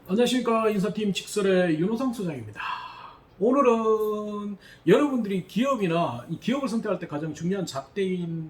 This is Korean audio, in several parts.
안녕하십니까. 인사팀 직설의 윤호상 소장입니다. 오늘은 여러분들이 기업이나 이 기업을 선택할 때 가장 중요한 잣대인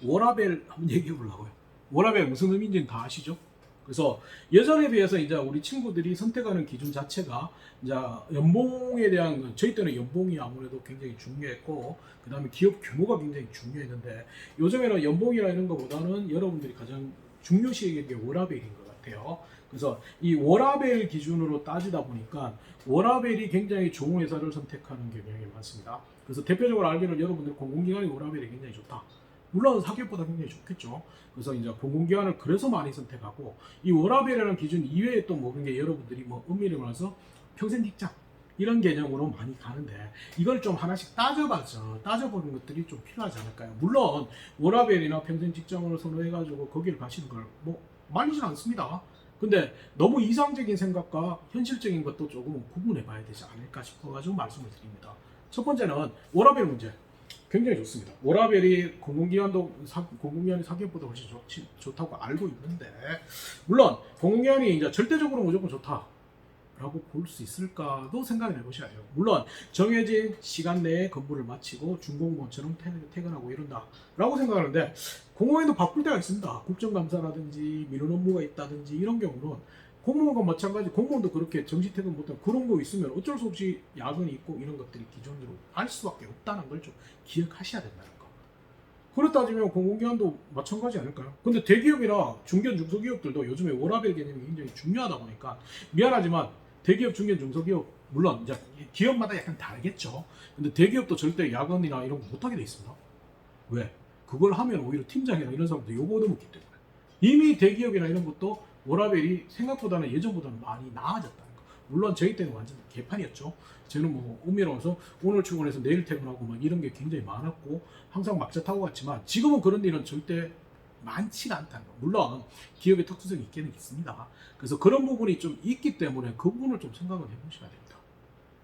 워라밸 한번 얘기해 보려고요. 워라밸 무슨 의미인지는 다 아시죠? 그래서 예전에 비해서 이제 우리 친구들이 선택하는 기준 자체가 이제 연봉에 대한, 저희 때는 연봉이 아무래도 굉장히 중요했고, 그 다음에 기업 규모가 굉장히 중요했는데, 요즘에는 연봉이나 이런 것보다는 여러분들이 가장 중요시 여기는 게 워라밸인 것 같아요. 그래서 이 워라밸 기준으로 따지다 보니까 워라밸이 굉장히 좋은 회사를 선택하는 경향이 많습니다. 그래서 대표적으로 알기로는 여러분들 공공기관의 워라밸이 굉장히 좋다. 물론 사기업보다 굉장히 좋겠죠. 그래서 이제 공공기관을 그래서 많이 선택하고, 이 워라밸이라는 기준 이외에 또 모르는 게 여러분들이 뭐 엄밀히 말해서 평생 직장 이런 개념으로 많이 가는데, 이걸 좀 하나씩 따져보는 것들이 좀 필요하지 않을까요? 물론 워라밸이나 평생 직장을 선호해가지고 거기를 가시는 걸 뭐 말리진 않습니다. 근데 너무 이상적인 생각과 현실적인 것도 조금 구분해 봐야 되지 않을까 싶어가지고 말씀을 드립니다. 첫 번째는 워라밸 문제. 굉장히 좋습니다. 워라밸이 공공기관이 사기업보다 훨씬 좋다고 알고 있는데, 물론 공공기관이 이제 절대적으로 무조건 좋다라고 볼 수 있을까도 생각을 해보셔야 돼요. 물론 정해진 시간 내에 근무를 마치고 준공무원처럼 퇴근하고 이런다라고 생각하는데, 공무원도 바쁠 때가 있습니다. 국정감사라든지 민원 업무가 있다든지 이런 경우는 공무원과 마찬가지, 공무원도 그렇게 정시 퇴근 못하는 그런 거 있으면 어쩔 수 없이 야근이 있고 이런 것들이 기존으로 할 수밖에 없다는 걸 좀 기억하셔야 된다는 거. 그렇다 따지면 공공기관도 마찬가지 아닐까요? 근데 대기업이나 중견 중소기업들도 요즘에 워라밸 개념이 굉장히 중요하다 보니까, 미안하지만 대기업, 중견 중소기업 물론 이제 기업마다 약간 다르겠죠. 근데 대기업도 절대 야근이나 이런 거 못하게 돼 있습니다. 왜? 그걸 하면 오히려 팀장이나 이런 사람들 요거 얻어먹기 때문에. 이미 대기업이나 이런 것도 워라밸이 생각보다는 예전보다는 많이 나아졌다는 거. 물론 저희 때는 완전 개판이었죠. 저는 뭐 엄밀해서 오늘 출근해서 내일 퇴근하고 막 이런 게 굉장히 많았고 항상 막차 타고 갔지만, 지금은 그런 일은 절대 많지가 않다는 거. 물론 기업의 특수성이 있기는 있습니다. 그래서 그런 부분이 좀 있기 때문에 그 부분을 좀 생각을 해보셔야 됩니다.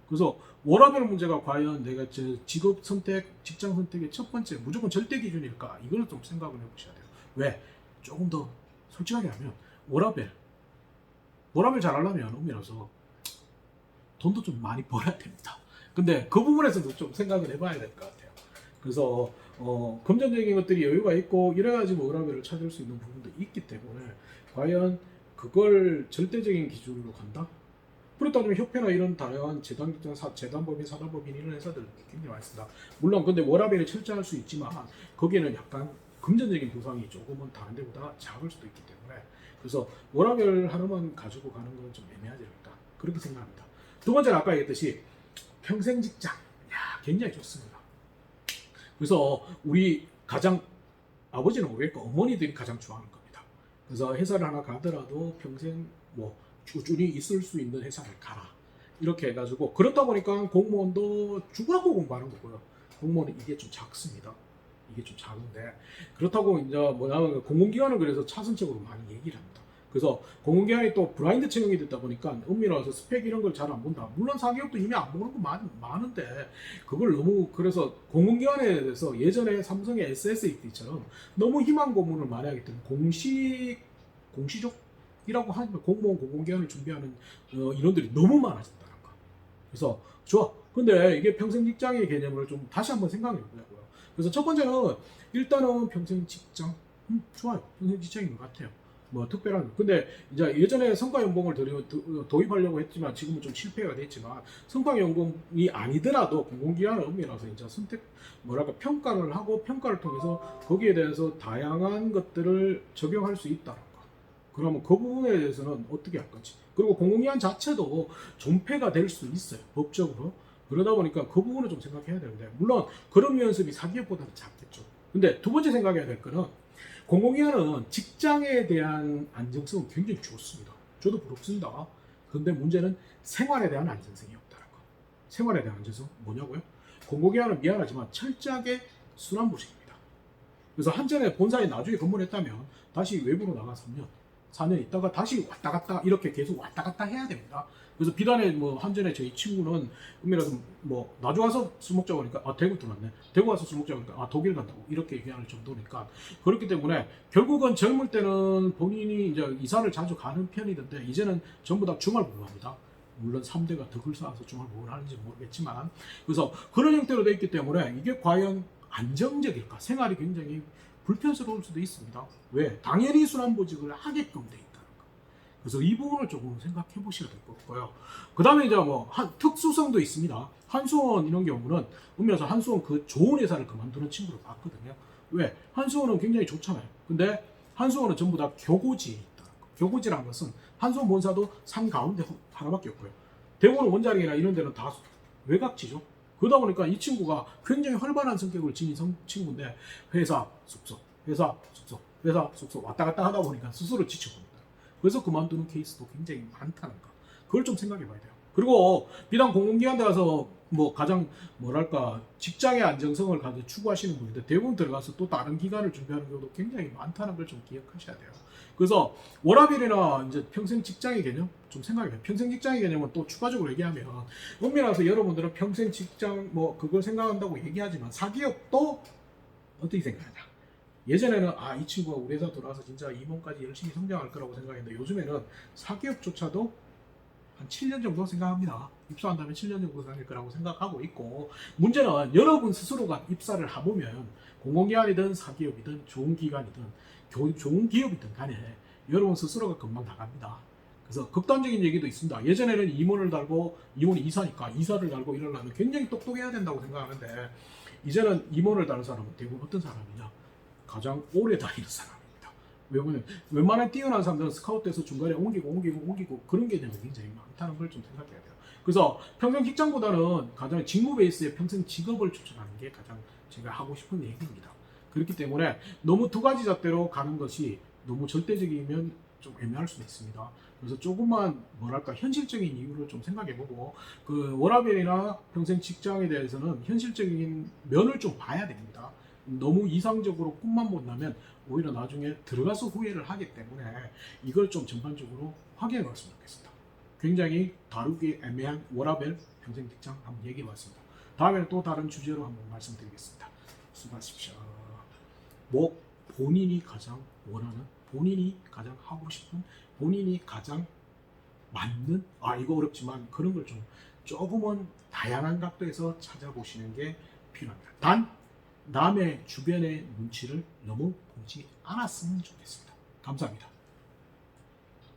그래서 워라밸 문제가 과연 내가 직업 선택, 직장 선택의 첫 번째 무조건 절대 기준일까? 이걸 좀 생각을 해보셔야 돼요. 왜? 조금 더 솔직하게 하면 워라밸 잘하려면 엄밀해서 돈도 좀 많이 벌어야 됩니다. 근데 그 부분에서도 좀 생각을 해봐야 될 것 같아요. 그래서 금전적인 것들이 여유가 있고 이래야지 뭐 워라밸을 찾을 수 있는 부분도 있기 때문에, 과연 그걸 절대적인 기준으로 간다? 그렇다면 협회나 이런 다양한 재단법인, 사단법인 이런 회사들 굉장히 많이 씁니다. 물론 근데 워라밸을 철저할 수 있지만 거기에는 약간 금전적인 보상이 조금은 다른 데보다 작을 수도 있기 때문에, 그래서 워라밸 하나만 가지고 가는 건 좀 애매하지 않을까 그렇게 생각합니다. 두 번째는 아까 얘기했듯이 평생 직장. 굉장히 좋습니다. 그래서 우리 가장, 아버지는 모르겠고 어머니들이 가장 좋아하는 겁니다. 그래서 회사를 하나 가더라도 평생 뭐 꾸준히 있을 수 있는 회사를 가라 이렇게 해가지고, 그렇다 보니까 공무원도 죽으라고 공부하는 거고요. 공무원은 이게 좀 작습니다. 이게 좀 작은데, 그렇다고 이제 뭐냐면 공공기관은 그래서 차선책으로 많이 얘기를 합니다. 그래서 공공기관이 또 브라인드 채용이 됐다 보니까 엄밀해서 스펙 이런 걸 잘 안 본다. 물론 사기업도 이미 안 보는 거 많은데, 그걸 너무, 그래서 공공기관에 대해서 예전에 삼성의 SSAT처럼 너무 희망 고문을 많이 하기 때문에 공시적 이라고 하면 공무원 공공기관을 준비하는 인원들이 너무 많아진다는 거. 그래서 좋아. 근데 이게 평생 직장의 개념을 좀 다시 한번 생각해 보자고요. 그래서 첫 번째는 일단은 평생 직장, 좋아요. 평생 직장인 것 같아요. 뭐 특별한. 근데 이제 예전에 성과연봉을 도입하려고 했지만 지금은 좀 실패가 됐지만, 성과연봉이 아니더라도 공공기관을 엄밀해서 이제 평가를 하고 평가를 통해서 거기에 대해서 다양한 것들을 적용할 수 있다. 그러면 그 부분에 대해서는 어떻게 할 건지. 그리고 공공기관 자체도 존폐가 될 수 있어요, 법적으로. 그러다 보니까 그 부분을 좀 생각해야 되는데, 물론 그런 연습이 사기업보다는 작겠죠. 근데 두 번째 생각해야 될 거는, 공공기관은 직장에 대한 안정성은 굉장히 좋습니다. 저도 부럽습니다. 근데 문제는 생활에 대한 안정성이 없다는 거. 생활에 대한 안정성 뭐냐고요? 공공기관은 미안하지만 철저하게 순환부식입니다. 그래서 한전에 본사에 나중에 근무를 했다면 다시 외부로 나가 3년, 4년 있다가 다시 왔다 갔다 이렇게 계속 왔다 갔다 해야 됩니다. 그래서 비단에 뭐 한전에 저희 친구는 은밀해서 뭐 나주 와서 술 먹자고 하니까 아 대구 들어왔네. 대구 와서 술 먹자고 하니까 아 독일 간다고 이렇게 얘기할 정도니까 그렇기 때문에 결국은 젊을 때는 본인이 이제 이사를 자주 가는 편이던데 이제는 전부 다 주말 부부합니다. 물론 3대가 덕을 쌓아서 주말 부부를 하는지 모르겠지만 그래서 그런 형태로 되어 있기 때문에 이게 과연 안정적일까? 생활이 굉장히 불편스러울 수도 있습니다. 왜? 당연히 순환보직을 하게끔 돼 있다는 거. 그래서 이 부분을 조금 생각해 보셔야 될 것 같고요. 그 다음에 이제 뭐 특수성도 있습니다. 한수원 이런 경우는 은밀해서 한수원 그 좋은 회사를 그만두는 친구를 봤거든요. 왜? 한수원은 굉장히 좋잖아요. 근데 한수원은 전부 다 교고지에 있다는 거. 교고지라는 것은 한수원 본사도 산 가운데 하나밖에 없고요. 대구는 원자력이나 이런 데는 다 외곽지죠. 그러다 보니까 이 친구가 굉장히 활발한 성격을 지닌 친구인데 회사 숙소 회사 숙소 회사 숙소 왔다 갔다 하다 보니까 스스로 지쳐버립니다. 그래서 그만두는 케이스도 굉장히 많다는 거. 그걸 좀 생각해 봐야 돼요. 그리고 비단 공공기관 들어가서 뭐 가장 뭐랄까 직장의 안정성을 가지고 추구하시는 분인데 대부분 들어가서 또 다른 기관을 준비하는 경우도 굉장히 많다는 걸 좀 기억하셔야 돼요. 그래서 워라밸이나 이제 평생 직장의 개념 좀 생각해요. 평생 직장의 개념은 또 추가적으로 얘기하면 은밀해서 여러분들은 평생 직장 뭐 그걸 생각한다고 얘기하지만 사기업도 어떻게 생각하냐? 예전에는 아 이 친구가 우리 회사 들어와서 진짜 임원까지 열심히 성장할 거라고 생각했는데 요즘에는 사기업조차도 한 7년 정도 생각합니다. 입사한 다음에 7년 정도 다닐 거라고 생각하고 있고 문제는 여러분 스스로가 입사를 해보면 공공기관이든 사기업이든 좋은 기관이든 좋은 기업이든 간에 여러분 스스로가 금방 나갑니다. 그래서 극단적인 얘기도 있습니다. 예전에는 임원을 달고 임원이 이사니까 이사를 달고 이러려면 굉장히 똑똑해야 된다고 생각하는데 이제는 임원을 다는 사람은 대부분 어떤 사람이냐? 가장 오래 다니는 사람입니다. 왜냐면 웬만한 뛰어난 사람들은 스카우트에서 중간에 옮기고 그런 개념이 굉장히 많다는 걸 좀 생각해야 돼요. 그래서 평생 직장보다는 가장 직무 베이스의 평생 직업을 추천하는 게 가장 제가 하고 싶은 얘기입니다. 그렇기 때문에 너무 두 가지 잣대로 가는 것이 너무 절대적이면 좀 애매할 수도 있습니다. 그래서 조금만 뭐랄까 현실적인 이유를 좀 생각해보고 그 워라밸이나 평생 직장에 대해서는 현실적인 면을 좀 봐야 됩니다. 너무 이상적으로 꿈만 본다면 오히려 나중에 들어가서 후회를 하기 때문에 이걸 좀 전반적으로 확인해 봤으면 좋겠습니다. 굉장히 다루기 애매한 워라밸 평생 직장 한번 얘기해 봤습니다. 다음에는 또 다른 주제로 한번 말씀드리겠습니다. 수고하십시오. 뭐 본인이 가장 원하는, 본인이 가장 하고 싶은, 본인이 가장 맞는 이거 어렵지만 그런 걸 좀 조금은 다양한 각도에서 찾아보시는 게 필요합니다. 단 남의 주변의 눈치를 너무 보지 않았으면 좋겠습니다. 감사합니다.